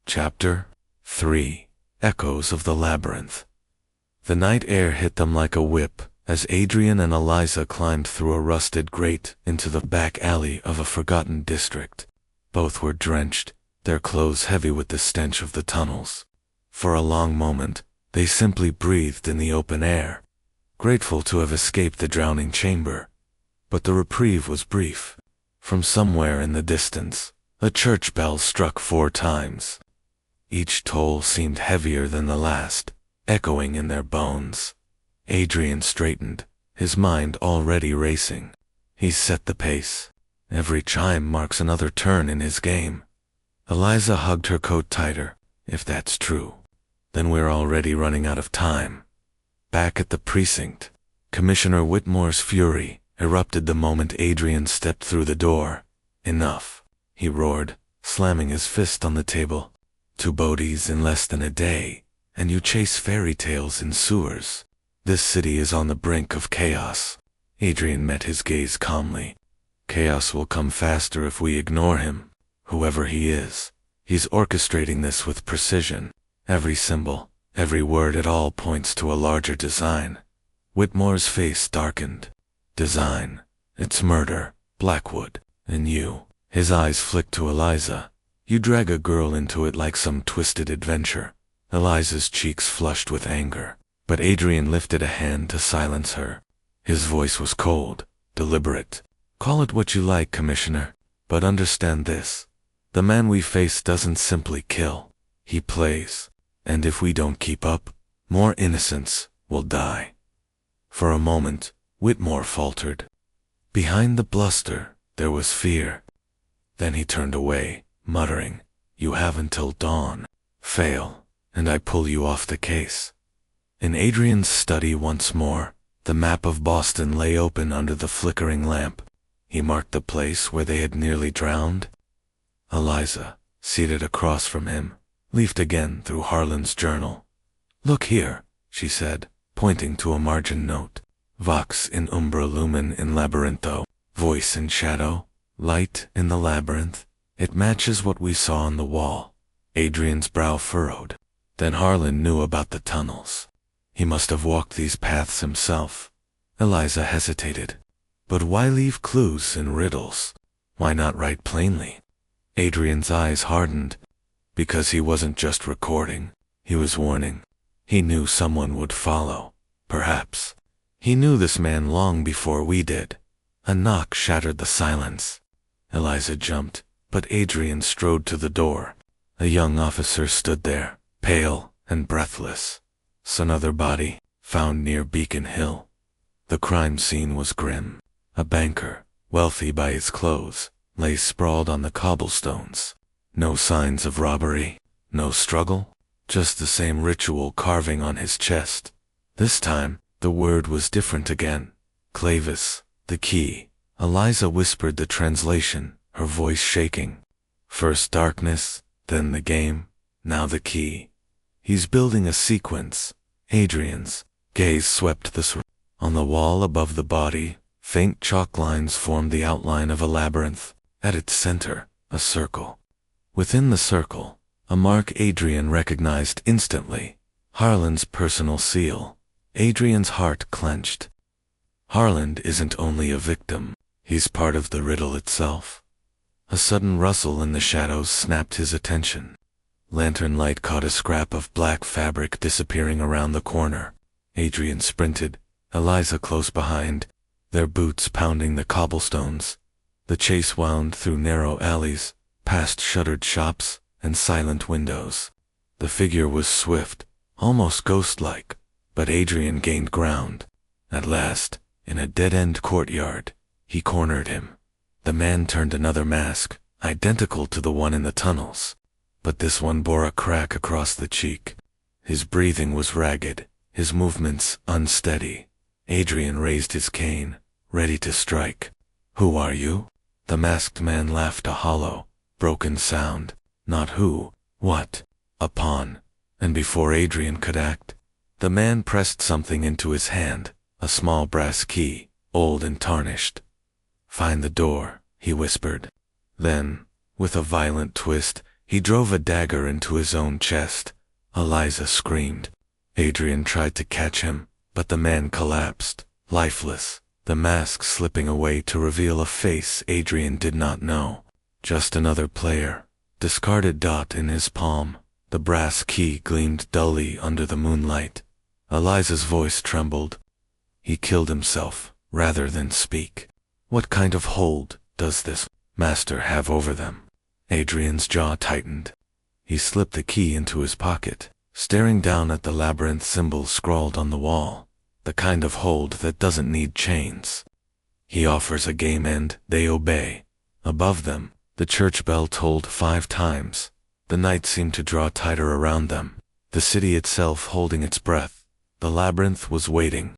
Chapter 3. Echoes of the Labyrinth. The night air hit them like a whip as Adrian and Eliza climbed through a rusted grate into the back alley of a forgotten district. Both were drenched, their clothes heavy with the stench of the tunnels. For a long moment, they simply breathed in the open air, grateful to have escaped the drowning chamber. But the reprieve was brief. From somewhere in the distance, a church bell struck 4 times. Each toll seemed heavier than the last, echoing in their bones. Adrian straightened, his mind already racing. He set the pace. Every chime marks another turn in his game. Eliza hugged her coat tighter. If that's true, then we're already running out of time. Back at the precinct, Commissioner Whitmore's fury erupted the moment Adrian stepped through the door. Enough, he roared, slamming his fist on the table. 2 bodies in less than a day, and you chase fairy tales in sewers. This city is on the brink of chaos. Adrian met his gaze calmly. Chaos will come faster if we ignore him, whoever he is. He's orchestrating this with precision. Every symbol, every word, it all points to a larger design. Whitmore's face darkened. Design. It's murder, Blackwood, and you. His eyes flicked to Eliza. You drag a girl into it like some twisted adventure. Eliza's cheeks flushed with anger, but Adrian lifted a hand to silence her. His voice was cold, deliberate. Call it what you like, Commissioner, but understand this. The man we face doesn't simply kill. He plays. And if we don't keep up, more innocents will die. For a moment, Whitmore faltered. Behind the bluster, there was fear. Then he turned away, muttering, "You have until dawn. Fail, and I pull you off the case." In Adrian's study once more, the map of Boston lay open under the flickering lamp. He marked the place where they had nearly drowned. Eliza, seated across from him, leafed again through Harlan's journal. "Look here," she said, pointing to a margin note. "Vox in umbra lumen in labyrintho." Voice in shadow, light in the labyrinth. It matches what we saw on the wall. Adrian's brow furrowed. Then Harlan knew about the tunnels. He must have walked these paths himself. Eliza hesitated. But why leave clues and riddles? Why not write plainly? Adrian's eyes hardened. Because he wasn't just recording, he was warning. He knew someone would follow. Perhaps. He knew this man long before we did. A knock shattered the silence. Eliza jumped, but Adrian strode to the door. A young officer stood there, pale and breathless. Another body, found near Beacon Hill. The crime scene was grim. A banker, wealthy by his clothes, lay sprawled on the cobblestones. No signs of robbery, no struggle, just the same ritual carving on his chest. This time, the word was different again. Clavis, the key. Eliza whispered the translation, her voice shaking. First darkness, then the game, now the key. He's building a sequence. Adrian's gaze swept the on the wall above the body. Faint chalk lines formed the outline of a labyrinth. At its center, a circle. Within the circle, a mark Adrian recognized instantly. Harlan's personal seal. Adrian's heart clenched. Harlan isn't only a victim, he's part of the riddle itself. A sudden rustle in the shadows snapped his attention. Lantern light caught a scrap of black fabric disappearing around the corner. Adrian sprinted, Eliza close behind, their boots pounding the cobblestones. The chase wound through narrow alleys, past shuttered shops and silent windows. The figure was swift, almost ghost-like, but Adrian gained ground. At last, in a dead-end courtyard, he cornered him. The man turned another mask, identical to the one in the tunnels, but this one bore a crack across the cheek. His breathing was ragged, his movements unsteady. Adrian raised his cane, ready to strike. "Who are you?" The masked man laughed a hollow, broken sound. Not who, what, a pawn. And before Adrian could act, the man pressed something into his hand, a small brass key, old and tarnished. "Find the door," he whispered. Then, with a violent twist, He drove a dagger into his own chest. Eliza screamed. Adrian tried to catch him, but the man collapsed, lifeless, the mask slipping away to reveal a face Adrian did not know. Just another player. Discarded dot in his palm. The brass key gleamed dully under the moonlight. Eliza's voice trembled. He killed himself, rather than speak. What kind of hold does this master have over them? Adrian's jaw tightened. He slipped the key into his pocket, staring down at the labyrinth symbols scrawled on the wall. The kind of hold that doesn't need chains. He offers a game and they obey. Above them, the church bell tolled 5 times. The night seemed to draw tighter around them, the city itself holding its breath. The labyrinth was waiting,